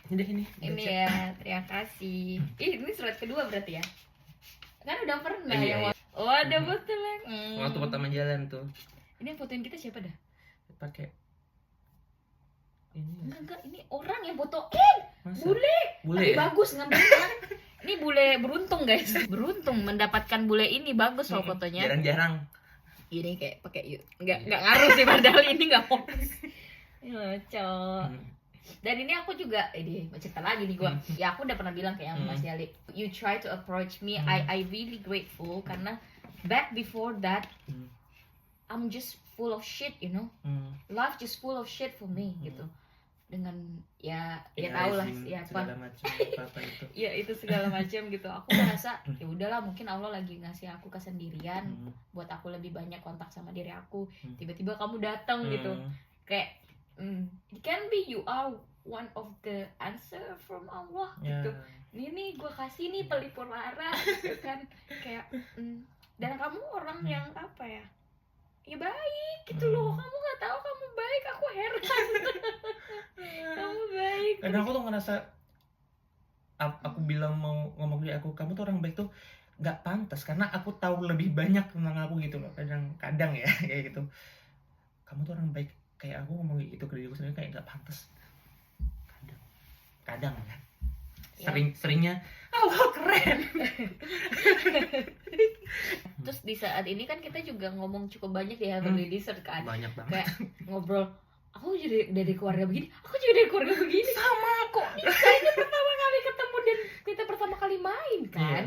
Ini ya, terima kasih. Ini surat kedua berarti ya? Kan udah pernah Iya. Oh, ada betul lah. Waktu pertama jalan tuh. Ini yang fotoin kita siapa dah? Pakai ini. Enggak, ini orang yang fotoin. Masa? Bule. Tapi ya? bagus ngambilnya. Ini bule beruntung guys. Beruntung mendapatkan bule ini, bagus loh fotonya. Jarang-jarang. Ini kayak pakai yuk. Enggak ngaruh sih padahal ini enggak fokus. Ini lucu. Dan ini aku juga, ini mau cerita lagi nih gua. Ya aku udah pernah bilang kayak Mas Yali, you try to approach me, I really grateful karena back before that I'm just full of shit, you know. Life just full of shit for me gitu. Dengan ya tau lah ya apa. Segala macam apa itu. Ya itu segala macam gitu. Aku merasa ya udahlah, mungkin Allah lagi ngasih aku kesendirian buat aku lebih banyak kontak sama diri aku. Tiba-tiba kamu datang gitu. Kayak it can be you are one of the answer from Allah gitu. Ini nih gue kasih nih pelipur lara gitu kan. Kayak dan kamu orang yang apa ya? Ya baik gitu loh. Kamu nggak tahu kamu baik, aku heran. Kamu baik. Karena aku tuh ngerasa aku bilang mau ngomong di aku, kamu tuh orang baik tuh nggak pantas karena aku tahu lebih banyak tentang aku gitu loh. Kadang ya kayak gitu. Kamu tuh orang baik, kayak aku ngomong gitu ke diriku sendiri kayak nggak pantas. Kadang kan. Seringnya keren. Terus di saat ini kan kita juga ngomong cukup banyak ya Dessert kan. Banyak banget. Kayak ngobrol, aku jadi dari keluarga begini, aku juga dari keluarga begini. Sama kok bisa ini pertama kali ketemu dan kita pertama kali main kan.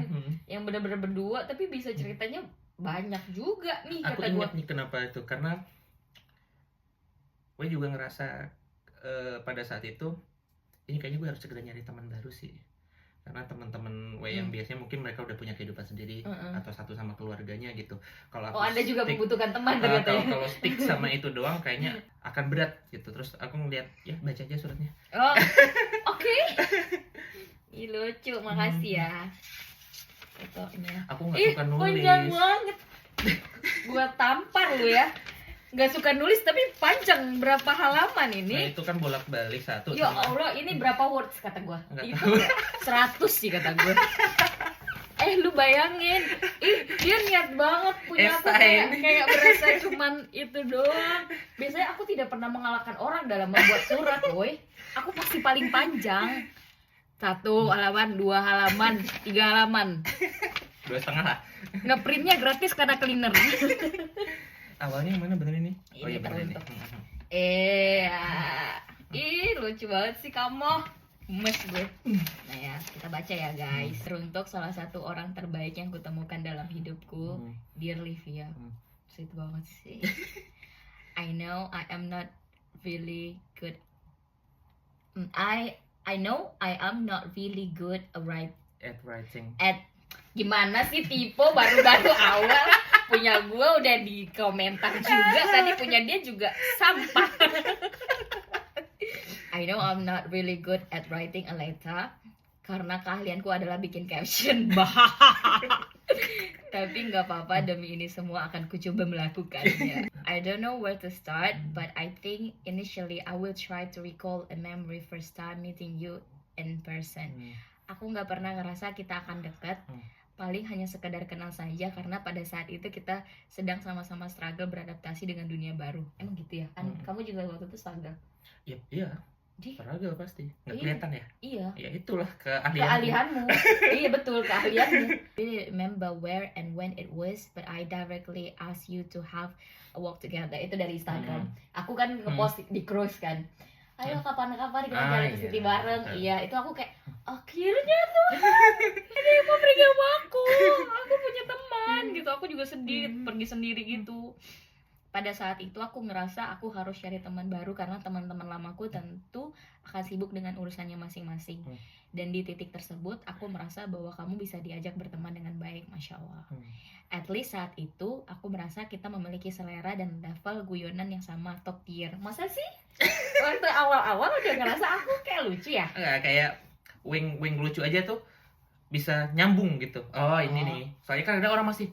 Yang benar-benar berdua tapi bisa ceritanya banyak juga nih aku kata gue. ingat nih kenapa itu, karena gue juga ngerasa pada saat itu ini kayaknya gue harus segera nyari teman baru sih, karena teman-teman gue yang biasanya mungkin mereka udah punya kehidupan sendiri atau satu sama keluarganya gitu. Kalau Anda juga membutuhkan teman ternyata ya. Kalau stick sama itu doang kayaknya akan berat gitu. Terus aku ngeliat ya baca aja suratnya. Oh, oke. Ih lucu, makasih ya. Fotonya. Aku nggak suka nulis. Panjang banget. Gua tampar lu ya. Nggak suka nulis tapi panjang, berapa halaman ini? Nah itu kan bolak-balik satu. Ya Allah, ini berapa words kata gua? Nggak Itu 100 sih kata gua. Lu bayangin, dia niat banget punya aku kayak berasa cuman itu doang. Biasanya aku tidak pernah mengalahkan orang dalam membuat surat, woi. Aku pasti paling panjang. 1 halaman, 2 halaman, 3 halaman. 2,5 lah. Ngeprintnya gratis karena cleaner. Awalnya yang mana bener ini? Ini iya bener ini. Lucu banget sih kamu. Mes gue. Nah ya, kita baca ya guys. Teruntuk salah satu orang terbaik yang kutemukan dalam hidupku, Dear Livia. Sweet banget sih. I know I am not really good. I know I am not really good at writing. Gimana sih tipe baru-baru awal punya gue udah di komentar juga, tadi punya dia juga sampah. I know I'm not really good at writing a letter karena keahlianku adalah bikin caption. Tapi nggak apa-apa, demi ini semua akan kucoba melakukannya. I don't know where to start, but I think initially I will try to recall a memory first time meeting you in person. Aku nggak pernah ngerasa kita akan dekat. Paling hanya sekedar kenal saja karena pada saat itu kita sedang sama-sama struggle beradaptasi dengan dunia baru. Emang gitu ya? Kan kamu juga waktu itu struggle. Iya. Struggle pasti. Nggak kelihatan ya? Iya. Ya itulah keahlianmu. Iya betul, keahlianmu. I really remember where and when it was, but I directly asked you to have a walk together. Itu dari Instagram. Aku kan ngepost di cruise kan. Ayo kapan-kapan kita jalan ke city bareng. Iya, itu aku kayak akhirnya tuh ada yang mau pergi sama aku punya teman gitu. Aku juga sedih pergi sendiri gitu. Pada saat itu aku ngerasa aku harus cari teman baru karena teman-teman lamaku tentu akan sibuk dengan urusannya masing-masing. Dan di titik tersebut aku merasa bahwa kamu bisa diajak berteman dengan baik, Masya Allah. At least saat itu aku merasa kita memiliki selera dan level guyonan yang sama, top tier. Masa sih? Waktu awal-awal udah ngerasa aku kayak lucu ya? Enggak, kayak wing lucu aja tuh bisa nyambung gitu. Oh ini nih. Soalnya kan ada orang masih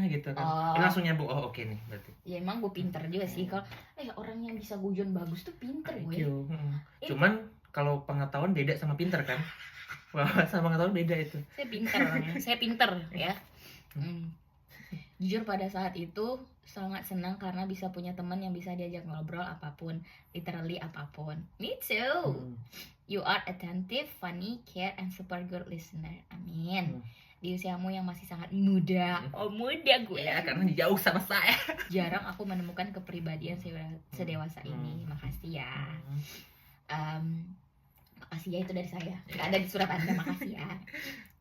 gitu kan. Ini langsung nyambung. Oh oke nih berarti. Ya emang gue pinter juga sih. Kalau orang yang bisa guyon bagus tuh pinter gue. Cuman kalau pengetahuan beda sama pinter kan. Wawasan sama pengetahuan beda itu. Saya pinter orangnya, saya pinter ya. Jujur pada saat itu sangat senang karena bisa punya teman yang bisa diajak ngobrol apapun, literally apapun. Me too. You are attentive, funny, care, and super good listener. Amin. Di usiamu yang masih sangat muda. Oh muda gue. Ya karena jauh sama saya. Jarang aku menemukan kepribadian sedewasa ini. Makasih ya. Makasih ya, itu dari saya. Nggak ada di surat Anda, makasih ya.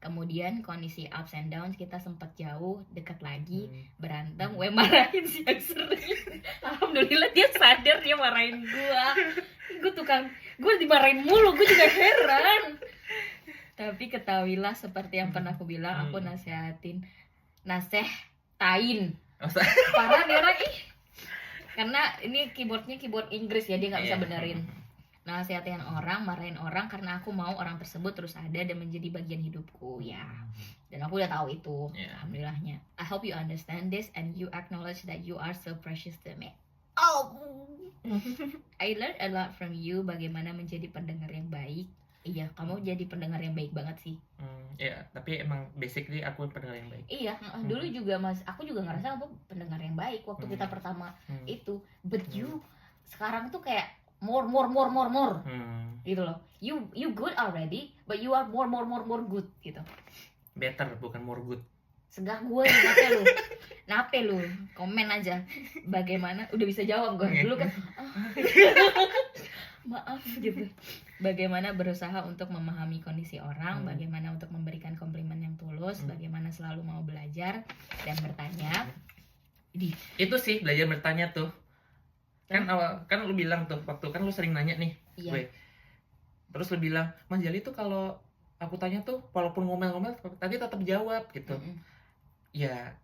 Kemudian kondisi ups and downs, kita sempat jauh, dekat lagi, berantem, gue marahin si yang sering. Alhamdulillah dia sadar, dia marahin gue dimarahin mulu, gue juga heran. Tapi ketahuilah seperti yang pernah aku bilang, aku nasehatin parah nih orang karena ini keyboardnya keyboard Inggris ya, dia nggak bisa benerin. Nasehatin orang, marahin orang karena aku mau orang tersebut terus ada dan menjadi bagian hidupku ya. Dan aku udah tahu itu, alhamdulillahnya. I hope you understand this and you acknowledge that you are so precious to me. Oh, I learned a lot from you, bagaimana menjadi pendengar yang baik. Iya, kamu jadi pendengar yang baik banget sih. Ya, tapi emang basically aku pendengar yang baik. Iya, dulu juga aku juga ngerasa aku pendengar yang baik waktu kita pertama itu. But you sekarang tuh kayak more gitu loh. You good already, but you are more good gitu. Better, bukan more good. Segah gue, nape lu, komen aja. Bagaimana, udah bisa jawab gue dulu kan. Maaf gitu. Bagaimana berusaha untuk memahami kondisi orang, bagaimana untuk memberikan komplimen yang tulus, bagaimana selalu mau belajar dan bertanya. Itu sih belajar bertanya tuh. Kan lu bilang tuh waktu kan lu sering nanya nih gue. Terus lu bilang, Mas Jali tuh kalau aku tanya tuh walaupun ngomel-ngomel tadi tetap jawab gitu. Ya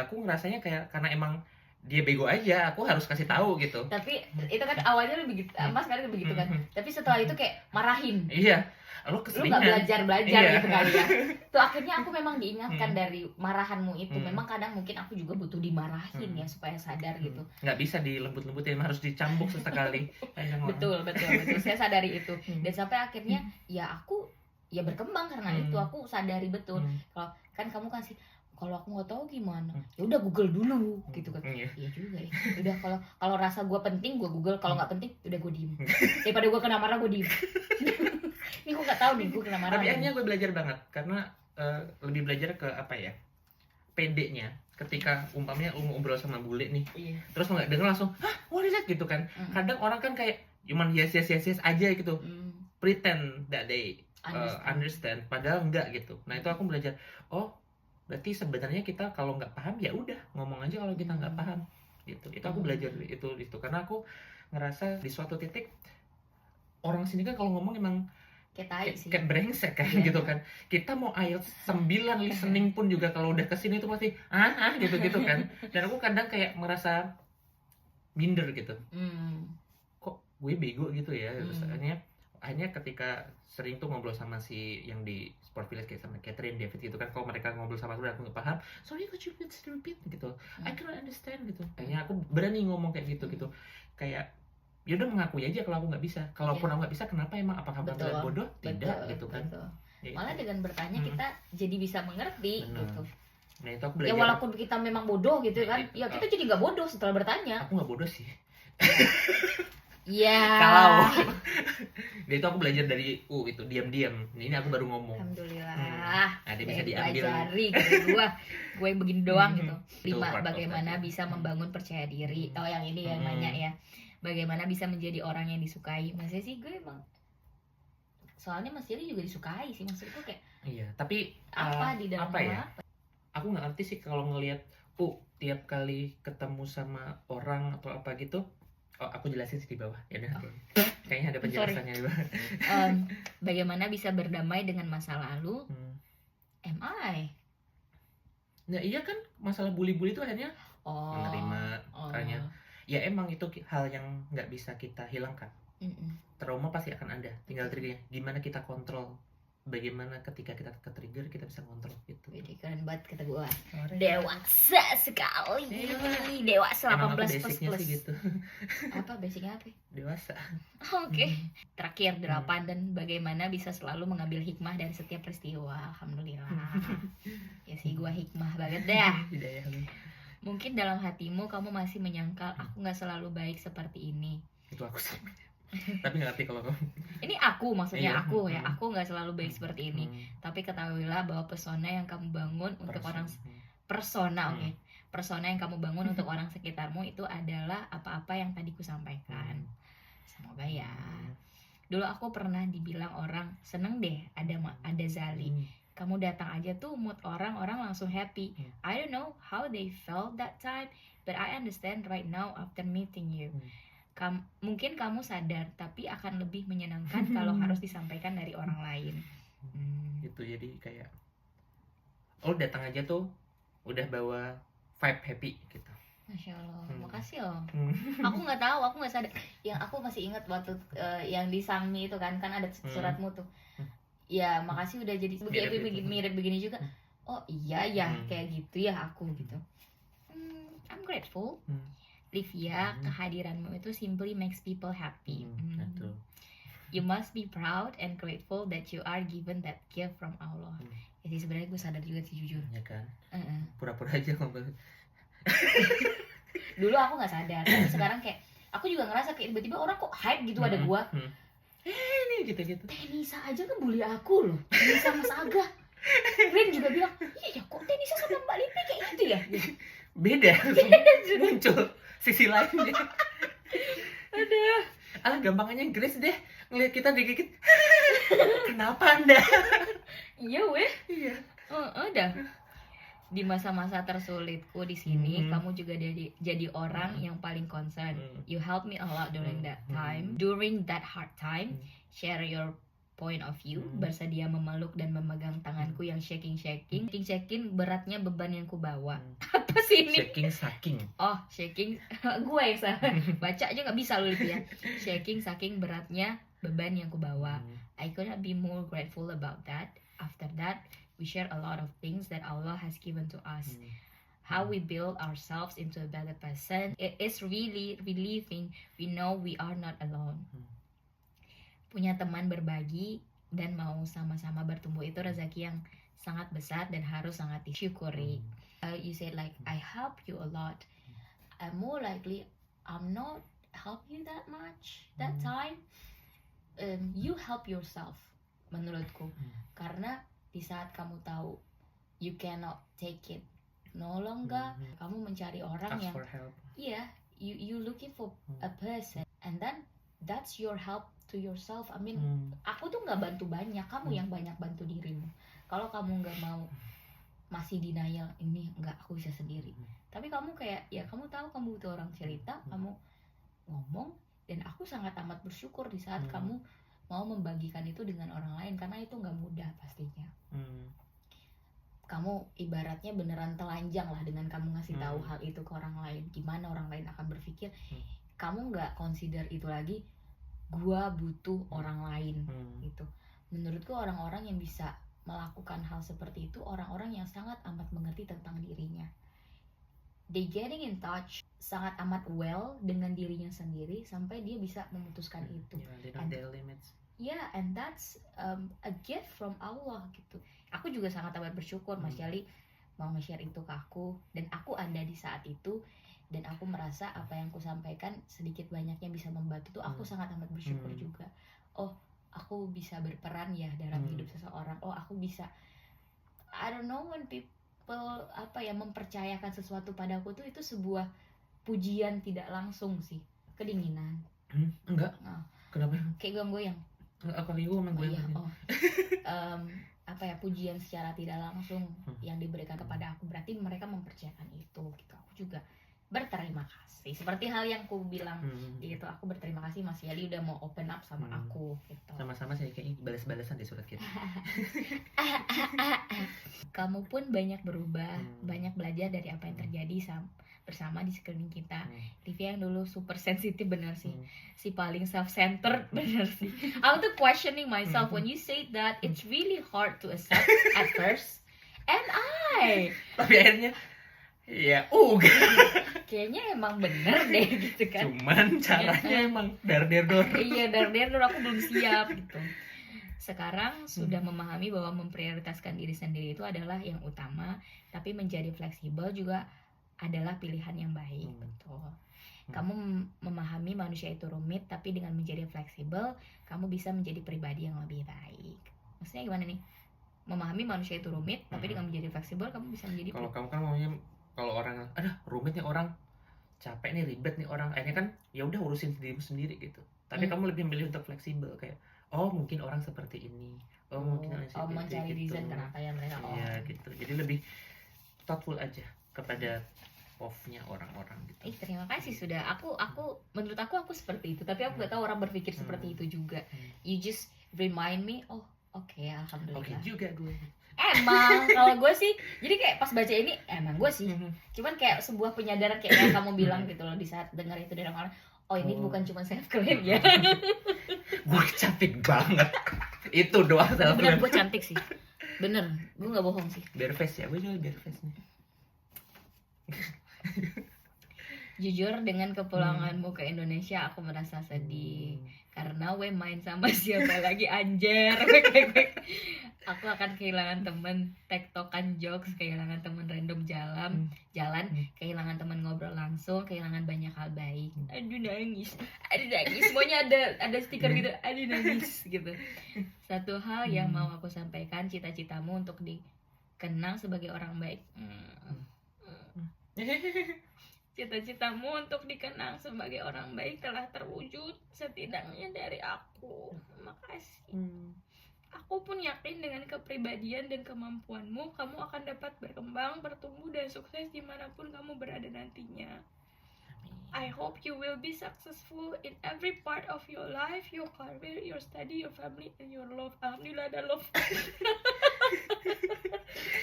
aku ngerasanya kayak karena emang dia bego aja, aku harus kasih tahu gitu. Tapi itu kan awalnya lu begitu, Mas kan begitu kan. Tapi setelah itu kayak marahin. Iya. Lu nggak belajar gitu kali ya. Tuh akhirnya aku memang diingatkan dari marahanmu itu. Memang kadang mungkin aku juga butuh dimarahin ya supaya sadar gitu. Nggak bisa dilembut-lembutin, harus dicambuk sesekali. Betul. Saya sadari itu. Dan sampai akhirnya ya aku ya berkembang karena itu, aku sadari betul. Kalau kan kamu kasih, kalau aku nggak tahu gimana, ya udah Google dulu gitu kan. Iya juga ya. Udah kalau rasa gue penting gue Google, kalau nggak penting udah gue diem. Daripada gue kena marah gue diem. Ini gue nggak tahu nih gue kena marah. Tapi akhirnya gue belajar banget karena lebih belajar ke apa ya, PD-nya. Ketika umpamanya lu ngobrol sama bule nih, terus lu nggak denger langsung, what is that gitu kan. Kadang orang kan kayak cuman yes aja gitu, pretend that they understand, padahal enggak gitu. Nah itu aku belajar, oh berarti sebenarnya kita kalau nggak paham ya udah ngomong aja kalau kita nggak paham gitu. Itu aku belajar itu karena aku ngerasa di suatu titik orang sini kan kalau ngomong emang kayak brengsek kan gitu kan. Kita mau IELTS 9 listening pun juga kalau udah kesini tuh pasti gitu kan. Dan aku kadang kayak merasa minder gitu. Kok gue bego gitu ya. Terus hanya ketika sering tuh ngobrol sama si yang di Sport Village kayak sama Catherine, David gitu kan, kalau mereka ngobrol sama aku dan aku nggak paham, sorry could you please repeat gitu, I cannot understand gitu. Kayaknya aku berani ngomong kayak gitu. Kayak ya udah mengakui aja kalau aku nggak bisa. Kalaupun aku nggak bisa, kenapa emang? Apakah kalian bodoh? Tidak gitu kan. Ya, malah dengan bertanya kita jadi bisa mengerti gitu. Nah itu aku belajar. Ya walaupun kita memang bodoh gitu kan, ya kita jadi nggak bodoh setelah bertanya. Aku nggak bodoh sih. Iya. Kalau dia itu aku belajar dari itu diam-diam. Ini aku baru ngomong. Alhamdulillah. Nah, dia bisa diambil. Pelajari gue yang begini doang gitu. 5. Bagaimana bisa membangun percaya diri. Oh yang ini yang nanya ya. Bagaimana bisa menjadi orang yang disukai? Maksudnya sih gue emang, soalnya Mas Jali juga disukai sih, maksudku kayak. Iya, tapi apa di dalam ya? Aku nggak ngerti sih kalau ngelihat tiap kali ketemu sama orang atau apa gitu. Oh, aku jelasin sih di bawah. Ya udah. Kayaknya ada penjelasannya di bawah. Bagaimana bisa berdamai dengan masa lalu? MI. Nah, iya kan masalah bully-bully itu akhirnya menerima makanya. Ya emang itu hal yang nggak bisa kita hilangkan. Trauma pasti akan ada. Tinggal triggernya gimana kita kontrol bagaimana ketika kita ke-trigger kita bisa ngontrol gitu. Jadi keren banget kata gue. Keren. Dewasa sekali. Dewasa Emang 18 aku plus basicnya plus. sih gitu. Apa basicnya apa? Dewasa. Oke. Terakhir 8 dan bagaimana bisa selalu mengambil hikmah dari setiap peristiwa. Alhamdulillah. Ya sih gue hikmah banget dah. Hidayah lu. Mungkin dalam hatimu kamu masih menyangkal aku nggak selalu baik seperti ini. Itu aku sih. Tapi nggak ngerti kalau kamu. Ini aku maksudnya Iya. aku ya. Aku nggak selalu baik seperti ini. Tapi ketahuilah bahwa pesona yang kamu bangun untuk orang persona, oke. Persona yang kamu bangun untuk orang sekitarmu itu adalah apa-apa yang tadi ku sampaikan. Semoga ya. Dulu aku pernah dibilang orang, seneng deh ada Zali. Kamu datang aja tuh mood orang langsung happy. I don't know how they felt that time, but I understand right now after meeting you. Mungkin kamu sadar, tapi akan lebih menyenangkan kalau harus disampaikan dari orang lain. Gitu, jadi kayak datang aja tuh udah bawa vibe happy gitu. Masya Allah, makasih loh. Aku nggak tahu, aku nggak sadar. Yang aku masih ingat waktu yang di Sangmi itu kan ada suratmu tuh. Ya makasih udah jadi mirip begini juga. Oh iya ya, kayak gitu ya aku gitu. I'm grateful. Livia, kehadiranmu itu simply makes people happy. You must be proud and grateful that you are given that gift from Allah. Jadi sebenarnya gue sadar juga sih jujur. Ya kan. Pura-pura aja ngomong. Dulu aku nggak sadar, tapi sekarang kayak aku juga ngerasa kayak tiba-tiba orang kok hype gitu ada gua. Ini gitu-gitu. Tenisa aja ngebully aku loh. Tenisa Mas Aga. Rin juga bilang, iya kok Tenisa sama Mbak Lipi kayak gitu ya? Beda. Muncul sisi lainnya. Aduh. Alah gampangnya Grace deh ngeliat kita digigit. Kenapa Anda? Iya weh. Iya. Udah. Di masa-masa tersulitku di sini, kamu juga jadi orang yang paling concern. You help me a lot during that time. During that hard time, share your point of view, bersedia memeluk dan memegang tanganku yang shaking beratnya beban yang ku bawa. Apa sih ini? Shaking. Oh, shaking. Gue yang salah. Baca aja nggak bisa lu ya. Shaking beratnya beban yang ku bawa. I could not be more grateful about that. After that, we share a lot of things that Allah has given to us. How we build ourselves into a better person. It is really relieving. We know we are not alone. Punya teman berbagi dan mau sama-sama bertumbuh itu rezeki yang sangat besar dan harus sangat disyukuri. You said like I help you a lot. I'm more likely I'm not help you that much that time. You help yourself menurutku. Karena di saat kamu tahu you cannot take it no longer, kamu mencari orang Ask yang for help. Iya, you looking for a person and then that's your help to yourself. I mean, aku tuh nggak bantu banyak, kamu yang banyak bantu dirimu. Kalau kamu nggak mau masih denial, ini nggak, aku bisa sendiri. Tapi kamu kayak ya kamu tahu kamu butuh orang cerita, kamu ngomong, dan aku sangat amat bersyukur di saat kamu mau membagikan itu dengan orang lain, karena itu nggak mudah pastinya. Kamu ibaratnya beneran telanjang lah dengan kamu ngasih tahu hal itu ke orang lain. Gimana orang lain akan berpikir? Kamu nggak consider itu lagi. Gua butuh orang lain gitu. Menurutku orang-orang yang bisa melakukan hal seperti itu orang-orang yang sangat amat mengerti tentang dirinya. They getting in touch sangat amat well dengan dirinya sendiri sampai dia bisa memutuskan itu. They know their limits. Yeah, and that's a gift from Allah gitu. Aku juga sangat amat bersyukur Mas Yali mau nge-share itu ke aku, dan aku ada di saat itu, dan aku merasa apa yang aku sampaikan sedikit banyaknya bisa membantu tuh aku sangat amat bersyukur juga. Oh, aku bisa berperan ya dalam hidup seseorang. Oh, aku bisa, I don't know, when people mempercayakan sesuatu padaku tuh itu sebuah pujian tidak langsung sih. Kedinginan. Enggak. Kenapa? Kayak goyang-goyang. Aku memang gue. Pujian secara tidak langsung yang diberikan kepada aku, berarti mereka mempercayakan itu gitu. Aku juga berterima kasih, seperti hal yang aku bilang gitu. Aku berterima kasih Mas Yali udah mau open up sama aku gitu. Sama-sama sih, kayak balas-balasan di surat kita. Kamu pun banyak berubah, banyak belajar dari apa yang terjadi bersama di sekeliling kita. Livia yang dulu super sensitif, bener sih, si paling self-centered, bener sih. Aku tuh questioning myself when you say that. It's really hard to accept at first, and Tapi akhirnya ya kayaknya emang bener deh gitu kan. cuman caranya emang dar-der-dor. Iya, dari dulu aku belum siap gitu. Sekarang sudah memahami bahwa memprioritaskan diri sendiri itu adalah yang utama, tapi menjadi fleksibel juga adalah pilihan yang baik. Betul. Kamu memahami manusia itu rumit, tapi dengan menjadi fleksibel, kamu bisa menjadi pribadi yang lebih baik. Maksudnya gimana nih? Memahami manusia itu rumit, tapi dengan menjadi fleksibel, kamu bisa menjadi Kalau kamu kan maunya, kalau orang rumit nih orang, capek nih, ribet nih orang, akhirnya kan ya udah urusin dirimu sendiri gitu. Tapi kamu lebih memilih untuk fleksibel, kayak oh mungkin orang seperti ini, mungkin orang seperti mencari gitu. reason kenapa ya mereka Iya gitu. Jadi lebih thoughtful aja kepada off-nya orang-orang gitu. Terima kasih sudah. Aku menurut aku seperti itu, tapi aku nggak tahu orang berpikir seperti itu juga. You just remind me, oh oke, alhamdulillah. Oke juga gue. Emang kalau gue sih, jadi kayak pas baca ini emang gue sih, cuman kayak sebuah penyadaran kayak yang kamu bilang gitu loh di saat dengar itu dari orang, oh ini bukan cuma self claim ya. Gue cantik banget. Itu doang self Bener, claim. gue cantik sih. Bener, gue nggak bohong sih. Bare face ya, gue juga bare face nih. Jujur dengan kepulanganmu ke Indonesia aku merasa sedih karena we main sama siapa lagi anjir. Aku akan kehilangan temen tektokan jokes, kehilangan temen random jalan, kehilangan temen ngobrol langsung, kehilangan banyak hal baik. Aduh nangis, semuanya ada stiker gitu, aduh nangis gitu. Satu hal yang mau aku sampaikan, cita-citamu untuk dikenang sebagai orang baik. Cita-citamu untuk dikenang sebagai orang baik telah terwujud, setidaknya dari aku. Makasih. Aku pun yakin dengan kepribadian dan kemampuanmu, kamu akan dapat berkembang, bertumbuh, dan sukses dimanapun kamu berada nantinya. I hope you will be successful in every part of your life, your career, your study, your family, and your love. Alhamdulillah ada love.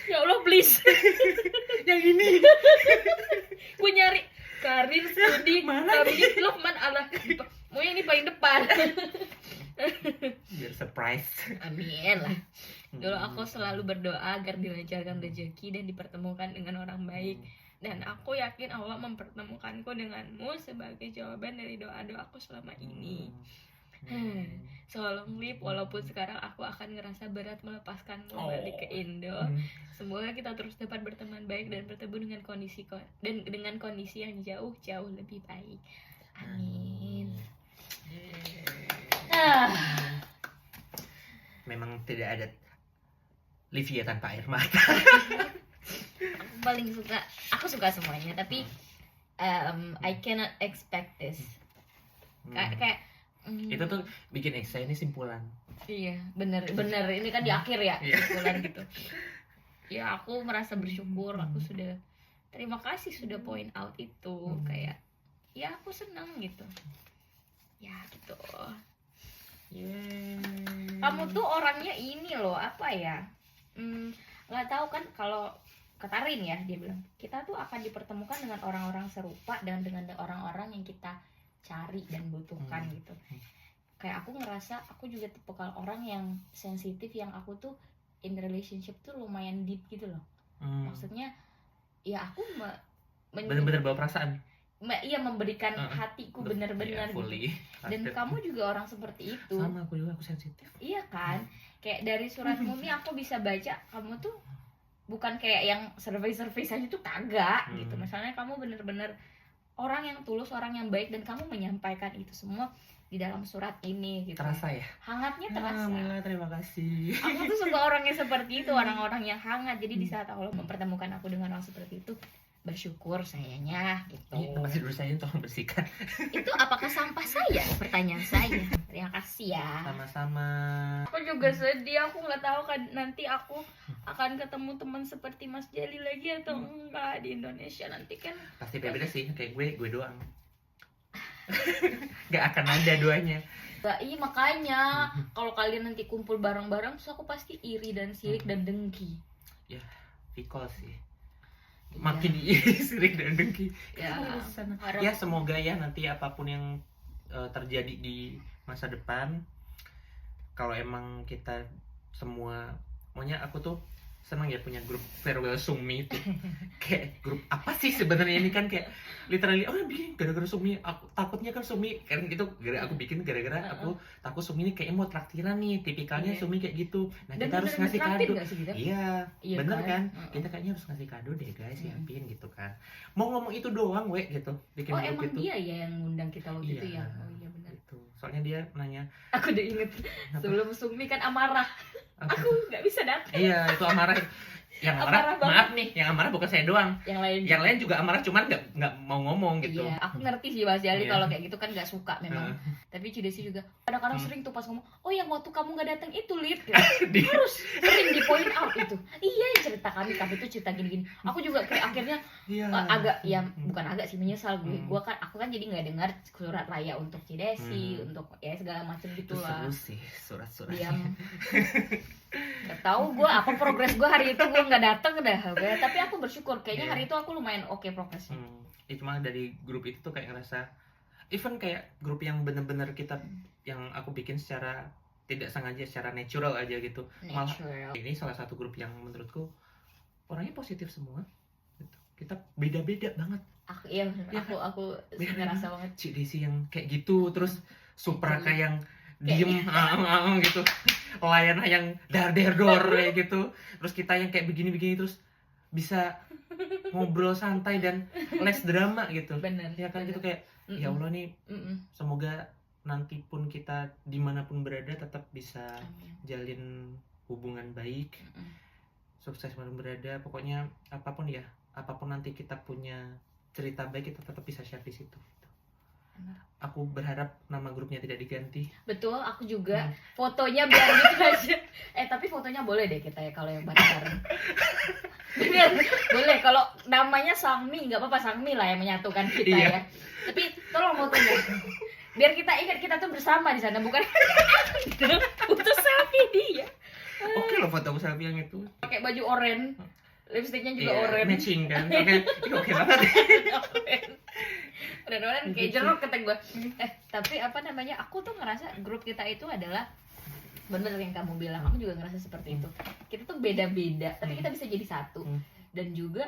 Ya Allah, please. Yang ini. Gue nyari karir, studi, family, love, man Allah. Mau yang ini paling depan. Biar surprise. Amin lah. Dulu aku selalu berdoa agar dilancarkan rezeki dan dipertemukan dengan orang baik. Dan aku yakin Allah mempertemukanku denganmu sebagai jawaban dari doa-doaku selama ini. So long live, walaupun sekarang aku akan ngerasa berat melepaskanmu balik ke Indo. Semoga kita terus dapat berteman baik dan bertemu dengan kondisi yang jauh lebih baik. Amin. Memang tidak ada Livia tanpa air mata. Aku suka semuanya, tapi I cannot expect this. Kayak itu tuh bikin excited, ini simpulan. Iya, bener ini kan di akhir ya, simpulan gitu. Ya aku merasa bersyukur, aku sudah terima kasih sudah point out itu, kayak ya aku senang gitu. Ya gitu. Kamu tuh orangnya ini loh, apa ya? Nggak tahu kan, kalau Katarin ya, dia bilang kita tuh akan dipertemukan dengan orang-orang serupa dan dengan orang-orang yang kita cari dan butuhkan gitu. Kayak aku ngerasa aku juga tipikal orang yang sensitif, yang aku tuh in relationship tuh lumayan deep gitu loh. Maksudnya ya aku bener-bener bawa perasaan. Iya, memberikan hatiku bener-bener gitu. Dan kamu juga orang seperti itu. Sama, aku juga, aku sensitif. Iya kan? Kayak dari suratmu nih aku bisa baca kamu tuh bukan kayak yang survei-survei saja tuh kagak gitu. Misalnya kamu bener-bener orang yang tulus, orang yang baik, dan kamu menyampaikan itu semua di dalam surat ini gitu. Terasa ya? Hangatnya terasa. Terima kasih. Aku tuh suka orang yang seperti itu, orang-orang yang hangat. Jadi di saat Allah mempertemukan aku dengan orang seperti itu, bersyukur sayanya gitu. Masih dulu saya tolong bersihkan. Itu apakah sampah saya? Pertanyaan saya. Terima kasih ya. Sama-sama. Aku juga sedih, aku nggak tahu kan nanti aku akan ketemu teman seperti Mas Jali lagi atau enggak di Indonesia nanti kan. Pasti beda sih, kayak gue doang. Gak akan ada duanya. Iya makanya kalau kalian nanti kumpul bareng-bareng terus aku pasti iri dan sirik dan dengki. Ya, recall sih. makin sirik dan dengki. Ya, harap- Ya semoga ya nanti apapun yang terjadi di masa depan, kalau emang kita semua, maunya aku tuh senang ya punya grup farewell Sumi itu. Kayak grup apa sih sebenarnya ini kan, kayak literally bikin gara-gara Sumi, aku takutnya kan Sumi kan gitu, aku bikin gara-gara aku takut Sumi ini kayak mau traktiran nih, tipikalnya Iya. Sumi kayak gitu. Nah, Dan kita harus beneran ngasih ditraktir kado. nggak sih kita? Iya, Iya bener kan? Heeh. Kita kayaknya harus ngasih kado deh guys, siapin gitu kan. Mau ngomong itu doang gitu, bikin Oh grup emang itu. dia ya yang ngundang kita waktu itu Iya. ya? Oh iya benar. Gitu. Soalnya dia nanya, Aku udah inget sebelum Sumi kan amarah. apa Aku nggak bisa datang. iya itu amarah. Yang amarah, Amarah banget. maaf nih, yang amarah bukan saya doang. Yang lain Juga amarah, cuman nggak mau ngomong gitu. Iya, aku ngerti sih Mas Jali Iya. kalau kayak gitu kan nggak suka memang. Tapi Cidesi juga kadang-kadang sering tuh pas ngomong, oh yang waktu kamu nggak datang itu Lid. Di- Harus sering di point out itu. Iya cerita kami tuh cerita gini-gini. Aku juga kayak akhirnya Iya. agak ya bukan agak sih menyesal gue. Hmm. Aku kan jadi nggak dengar surat raya untuk Cidesi, untuk ya segala macam Itu gitulah. seru sih surat-surat. Diam. Gak tahu gue apa progres gue hari itu, gue nggak datang dah. Tapi aku bersyukur kayaknya Iya. hari itu aku lumayan oke progresnya. Itu malah dari grup itu tuh kayak ngerasa, even kayak grup yang bener-bener kita yang aku bikin secara tidak sengaja, secara natural aja gitu. Malah Natural. ini salah satu grup yang menurutku orangnya positif semua. Gitu. Kita beda-beda banget. Iya, Iya, aku Beda ngerasa banget. Cik Desi yang kayak gitu, terus Supraka yang Kayak- diem gitu, Layana yang dar-der-dor kayak gitu, terus kita yang kayak begini-begini, terus bisa ngobrol santai dan less drama gitu. Bener. Ya kan gitu kayak ya Allah nih, semoga nanti pun kita dimanapun berada tetap bisa jalin hubungan baik, sukses dimanapun berada. Pokoknya apapun nanti kita punya cerita baik, kita tetap bisa share di situ. Benar. Aku berharap nama grupnya tidak diganti. Betul, aku juga. Fotonya biar gitu aja. Tapi fotonya boleh deh kita ya kalau yang bareng-bareng. Bener, boleh. Kalau namanya Sangmi, nggak apa-apa, Sangmi lah yang menyatukan kita Iya. ya. Tapi tolong fotonya. Biar kita ingat kita tuh bersama di sana, bukan foto selfie dia. Oke loh foto selfie yang itu. Pakai baju oranye, lipstiknya juga Iya, oranye. matching kan. Oke banget. Beneran kayak jeruk kata gue. Tapi apa namanya, aku tuh ngerasa grup kita itu adalah bener yang kamu bilang, aku juga ngerasa seperti itu. Kita tuh beda-beda tapi kita bisa jadi satu. Dan juga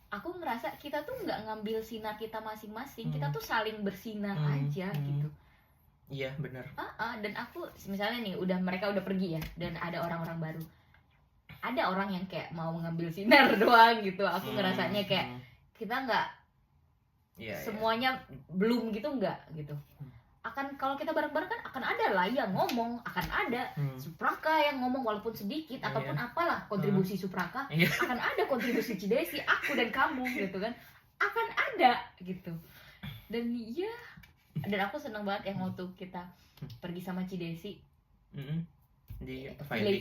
aku ngerasa kita tuh nggak ngambil sinar kita masing-masing, kita tuh saling bersinar aja gitu. Iya benar. Dan aku misalnya nih mereka udah pergi ya, dan ada orang-orang baru, ada orang yang kayak mau ngambil sinar doang gitu. Aku ngerasanya kayak kita nggak semuanya belum gitu, nggak gitu. Akan kalau kita bareng-bareng kan akan ada lah yang ngomong, akan ada Supraka yang ngomong walaupun sedikit ataupun apalah kontribusi Supraka, akan ada kontribusi Cidesi, aku dan kamu gitu kan, akan ada gitu. Dan aku seneng banget yang waktu kita pergi sama Cidesi Di File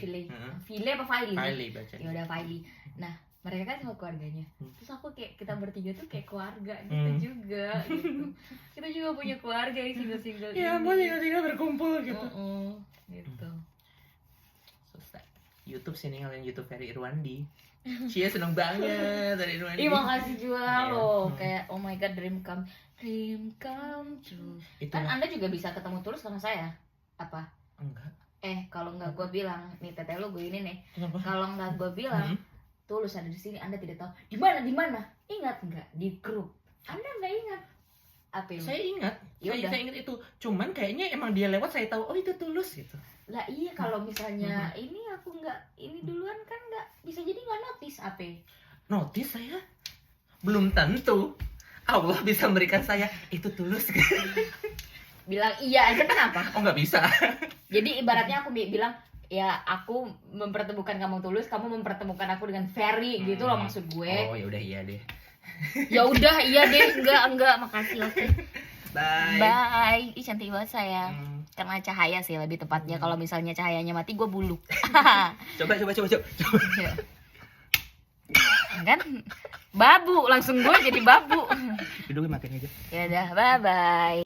apa Faili? Faili baca. Ya udah Faili. Nah mereka kan sama keluarganya, terus aku kayak kita bertiga tuh kayak keluarga gitu juga gitu. Kita juga punya keluarga yang single-single Ya ampun, tinggal berkumpul gitu. Gitu. Selesai. YouTube sini ngalahin YouTube Ferry Irwandi. Cia seneng banget dari Irwandi. Ih makasih juga Iya. loh, kayak oh my god, dream come true. Itu Kan Anda juga bisa ketemu Tulus karena saya. Apa? enggak. Kalau nggak gue bilang nih teteh lo gue ini nih. Kenapa? Kalau nggak gue bilang Tulus ada di sini, Anda tidak tahu di mana? Ingat nggak di grup? Anda nggak ingat? Apa itu? Saya ingat. Yaudah. Saya ingat itu. Cuman kayaknya emang dia lewat saya tahu, oh itu Tulus gitu. Lah iya, kalau misalnya ini aku nggak ini duluan kan nggak bisa jadi nggak notice apa? Notice saya belum tentu. Allah bisa memberikan saya itu Tulus. Bilang iya aja kenapa? Oh nggak bisa. Jadi ibaratnya aku bilang ya aku mempertemukan kamu Tulus, kamu mempertemukan aku dengan Ferry gitu loh maksud gue. Oh ya udah iya deh. Ya udah iya deh, enggak makasih oke. Bye. Bye. Ih cantik banget sayang. Karena cahaya sih lebih tepatnya. Kalau misalnya cahayanya mati gue buluk. Coba. Kan babu, langsung gue jadi babu. Duduk makan aja. Ya udah, bye bye.